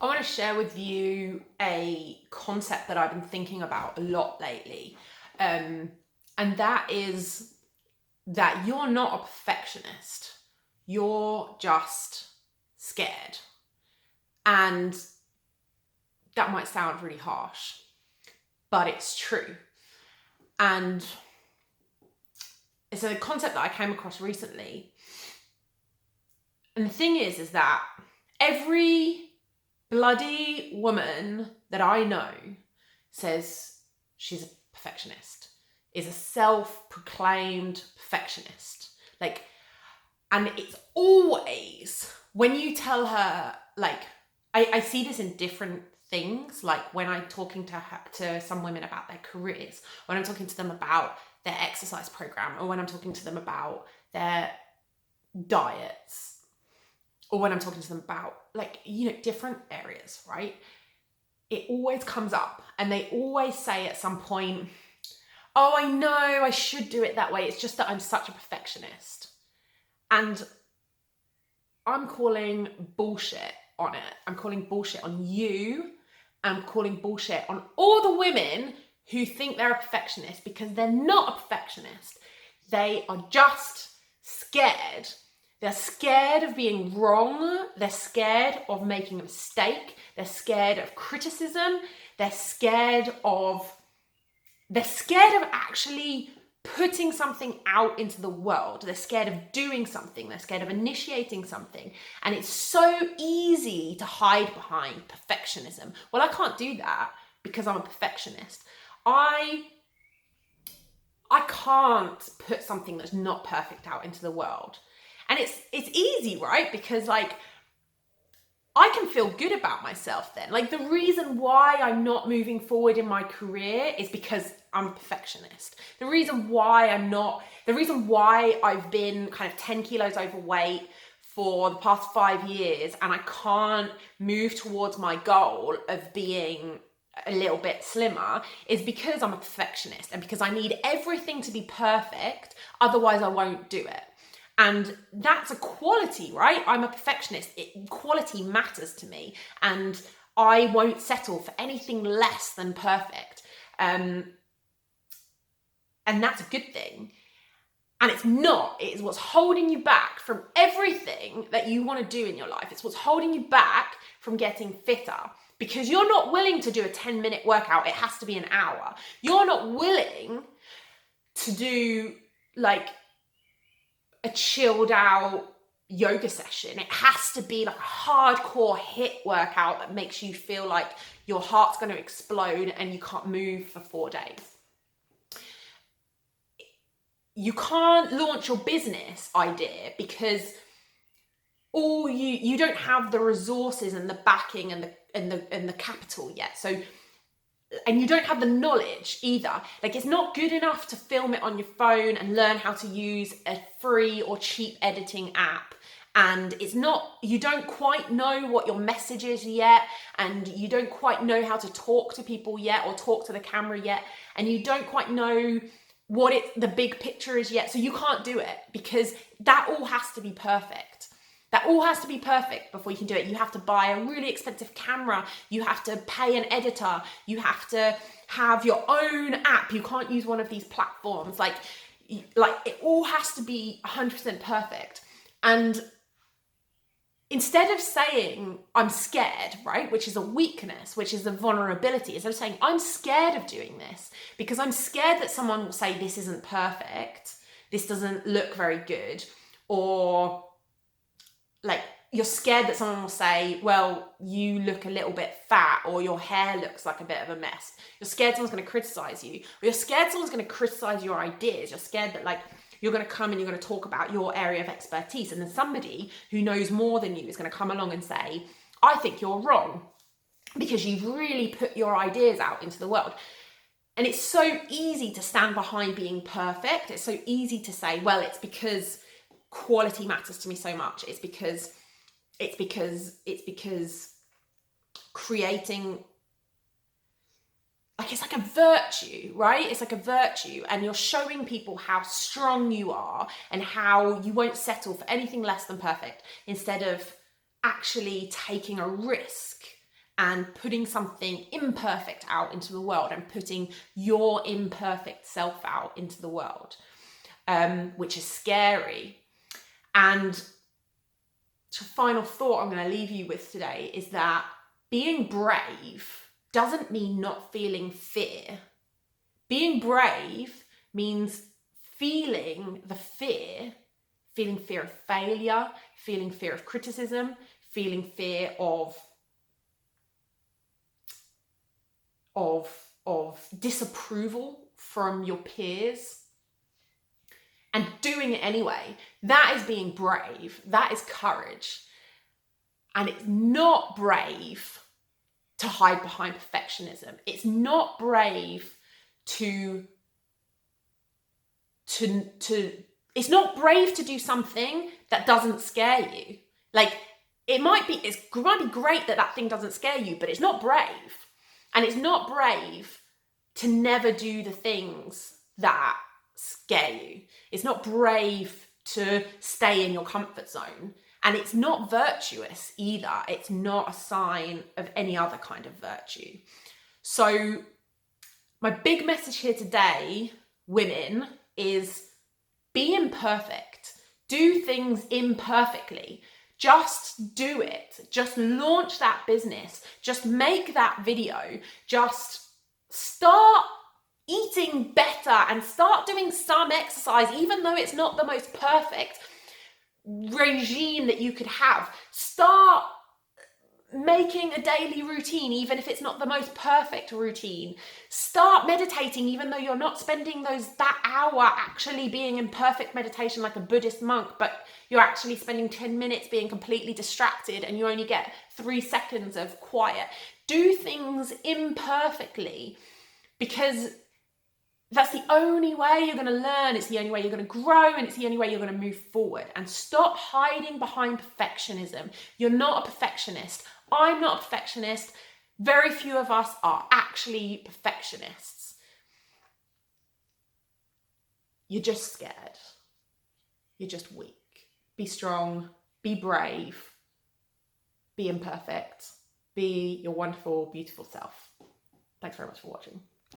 I want to share with you a concept that I've been thinking about a lot lately. And that is that you're not a perfectionist. You're just scared. And that might sound really harsh, but it's true. And it's a concept that I came across recently. And the thing is that every bloody woman that I know says she's a perfectionist, is a self-proclaimed perfectionist. And it's always when you tell her, I see this in different things, like when I'm talking to some women about their careers, when I'm talking to them about their exercise program, or when I'm talking to them about their diets, or when I'm talking to them about different areas, right? It always comes up and they always say at some point, oh, I know I should do it that way. It's just that I'm such a perfectionist. And I'm calling bullshit on it. I'm calling bullshit on you. I'm calling bullshit on all the women who think they're a perfectionist, because they're not a perfectionist. They are just scared. They're scared of being wrong. They're scared of making a mistake. They're scared of criticism. They're scared of actually putting something out into the world. They're scared of doing something. They're scared of initiating something. And it's so easy to hide behind perfectionism. Well, I can't do that because I'm a perfectionist. I can't put something that's not perfect out into the world. And it's easy, right? Because I can feel good about myself then. The reason why I'm not moving forward in my career is because I'm a perfectionist. The reason why I've been kind of 10 kilos overweight for the past 5 years and I can't move towards my goal of being a little bit slimmer is because I'm a perfectionist and because I need everything to be perfect, otherwise I won't do it. And that's a quality, right? I'm a perfectionist. Quality matters to me, and I won't settle for anything less than perfect. And that's a good thing. And it's what's holding you back from everything that you want to do in your life. It's what's holding you back from getting fitter, because you're not willing to do a 10-minute workout. It has to be an hour. You're not willing to do a chilled out yoga session. It has to be a hardcore HIIT workout that makes you feel like your heart's going to explode and you can't move for 4 days. You can't launch your business idea because you don't have the resources and the backing and the capital yet. And you don't have the knowledge either. It's not good enough to film it on your phone and learn how to use a free or cheap editing app. And you don't quite know what your message is yet. And you don't quite know how to talk to people yet or talk to the camera yet. And you don't quite know what the big picture is yet. So you can't do it because that all has to be perfect. That all has to be perfect before you can do it. You have to buy a really expensive camera. You have to pay an editor. You have to have your own app. You can't use one of these platforms. It all has to be 100% perfect. And instead of saying, I'm scared, right, which is a weakness, which is a vulnerability, instead of saying, I'm scared of doing this because I'm scared that someone will say, this isn't perfect, this doesn't look very good, or you're scared that someone will say, well, you look a little bit fat, or your hair looks like a bit of a mess. You're scared someone's going to criticize you, or you're scared someone's going to criticize your ideas. You're scared that you're going to come and you're going to talk about your area of expertise, and then somebody who knows more than you is going to come along and say, I think you're wrong, because you've really put your ideas out into the world. And it's so easy to stand behind being perfect. It's so easy to say, well, it's because quality matters to me so much. It's because creating, it's like a virtue, right? It's like a virtue, and you're showing people how strong you are and how you won't settle for anything less than perfect, instead of actually taking a risk and putting something imperfect out into the world and putting your imperfect self out into the world, which is scary. And the final thought I'm going to leave you with today is that being brave doesn't mean not feeling fear. Being brave means feeling the fear, feeling fear of failure, feeling fear of criticism, feeling fear of disapproval from your peers, and doing it anyway. That is being brave. That is courage. And it's not brave to hide behind perfectionism. It's not brave to it's not brave to do something that doesn't scare you. Like, it might be great that thing doesn't scare you, but it's not brave. And it's not brave to never do the things that scare you. It's not brave to stay in your comfort zone. And it's not virtuous either. It's not a sign of any other kind of virtue. So my big message here today, women, is be imperfect. Do things imperfectly. Just do it. Just launch that business. Just make that video. Just start eating better and start doing some exercise, even though it's not the most perfect regime that you could have. Start making a daily routine, even if it's not the most perfect routine. Start meditating, even though you're not spending that hour actually being in perfect meditation like a Buddhist monk, but you're actually spending 10 minutes being completely distracted and you only get 3 seconds of quiet. Do things imperfectly, because that's the only way you're going to learn. It's the only way you're going to grow, and it's the only way you're going to move forward. And stop hiding behind perfectionism. You're not a perfectionist. I'm not a perfectionist. Very few of us are actually perfectionists. You're just scared. You're just weak. Be strong. Be brave. Be imperfect. Be your wonderful, beautiful self. Thanks very much for watching.